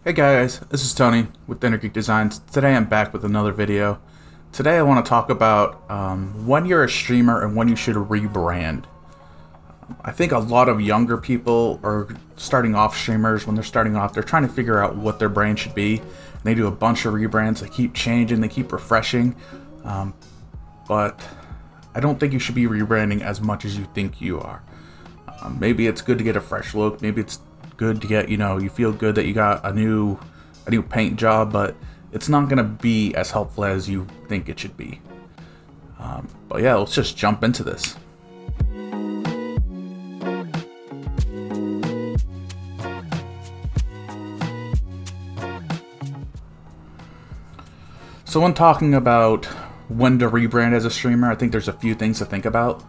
Hey guys, this is Tony with Geek Designs. Today I'm back with another video. Today I want to talk about when you're a streamer and when you should rebrand. I think a lot of younger people are starting off streamers. When they're starting off, they're trying to figure out what their brand should be. And they do a bunch of rebrands. They keep changing, they keep refreshing. But I don't think you should be rebranding as much as you think you are. Maybe it's good to get a fresh look. Maybe it's good to get, you feel good that you got a new paint job, but it's not going to be as helpful as you think it should be. But yeah, let's just jump into this. So when talking about when to rebrand as a streamer, I think there's a few things to think about.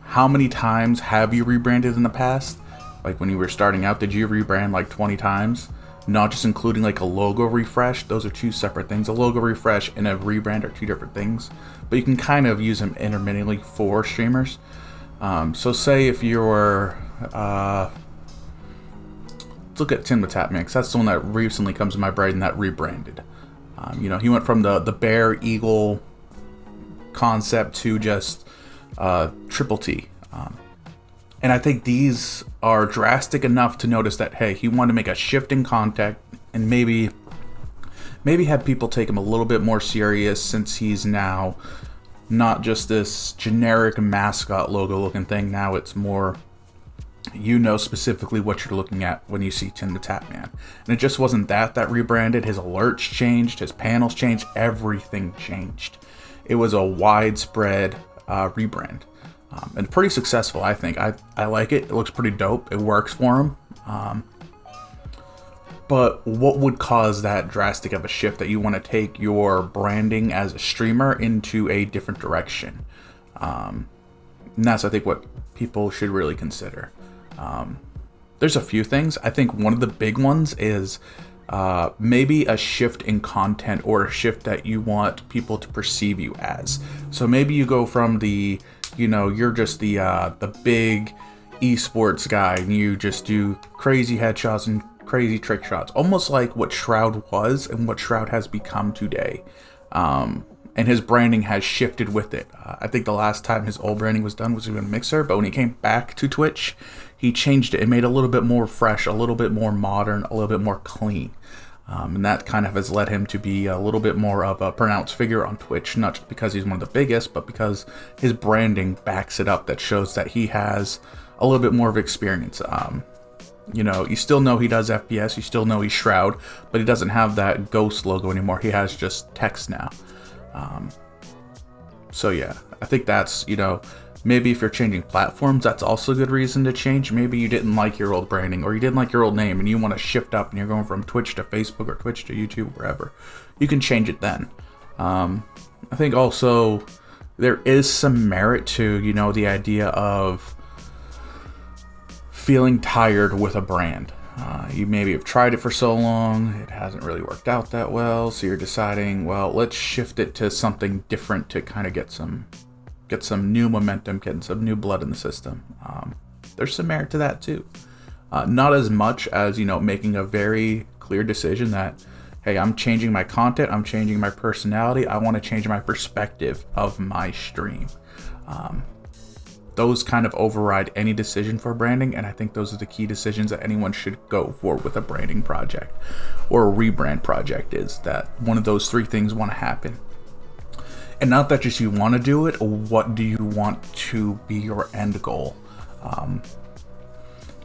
How many times have you rebranded in the past? Like when you were starting out, did you rebrand like 20 times? Not just including like a logo refresh. Those are two separate things. A logo refresh and a rebrand are two different things, but you can kind of use them intermittently for streamers. So say if you're, let's look at Tim the Tap Man, because that's the one that recently comes to my brain that rebranded. He went from the Bear Eagle concept to just Triple T. And I think these are drastic enough to notice that, hey, he wanted to make a shift in content and maybe have people take him a little bit more serious, since he's now not just this generic mascot logo looking thing. Now it's more, specifically what you're looking at when you see Tim the Tap Man. And it just wasn't that rebranded. His alerts changed, his panels changed, everything changed. It was a widespread rebrand. And pretty successful, I think. I like it. It looks pretty dope. It works for him. But what would cause that drastic of a shift that you want to take your branding as a streamer into a different direction? And that's, I think, what people should really consider. There's a few things. I think one of the big ones is maybe a shift in content, or a shift that you want people to perceive you as. So maybe you go from the you're just the big esports guy, and you just do crazy headshots and crazy trick shots, almost like what Shroud was and what Shroud has become today. And his branding has shifted with it. I think the last time his old branding was done was in Mixer, but when he came back to Twitch, he changed it and made it a little bit more fresh, a little bit more modern, a little bit more clean. And that kind of has led him to be a little bit more of a pronounced figure on Twitch, not just because he's one of the biggest, but because his branding backs it up, that shows that he has a little bit more of experience. You still know he does FPS, you still know he's Shroud, but he doesn't have that ghost logo anymore. He has just text now. So yeah, I think that's, maybe if you're changing platforms, that's also a good reason to change. Maybe you didn't like your old branding, or you didn't like your old name, and you want to shift up and you're going from Twitch to Facebook or Twitch to YouTube, wherever. You can change it then. I think also there is some merit to, the idea of feeling tired with a brand. You maybe have tried it for so long, it hasn't really worked out that well, so you're deciding, well, let's shift it to something different to kind of get some new momentum, getting some new blood in the system. There's some merit to that too. Not as much as, making a very clear decision that, hey, I'm changing my content, I'm changing my personality, I want to change my perspective of my stream. Those kind of override any decision for branding, and I think those are the key decisions that anyone should go for with a branding project or a rebrand project, is that one of those three things want to happen. And not that just you want to do it, or what do you want to be your end goal?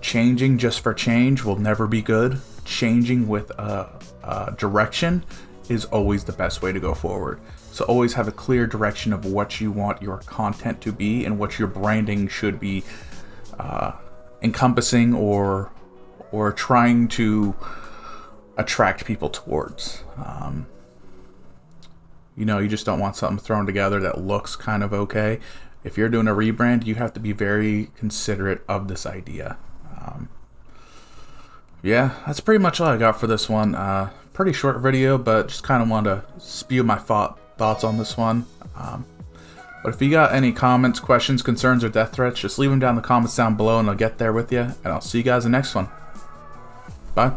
Changing just for change will never be good. Changing with a direction is always the best way to go forward. So always have a clear direction of what you want your content to be and what your branding should be encompassing or trying to attract people towards. You just don't want something thrown together that looks kind of okay. If you're doing a rebrand, you have to be very considerate of this idea. Yeah, that's pretty much all I got for this one. Pretty short video, but just kind of wanted to spew my thoughts on this one. But if you got any comments, questions, concerns, or death threats, just leave them down in the comments down below and I'll get there with you. And I'll see you guys in the next one. Bye.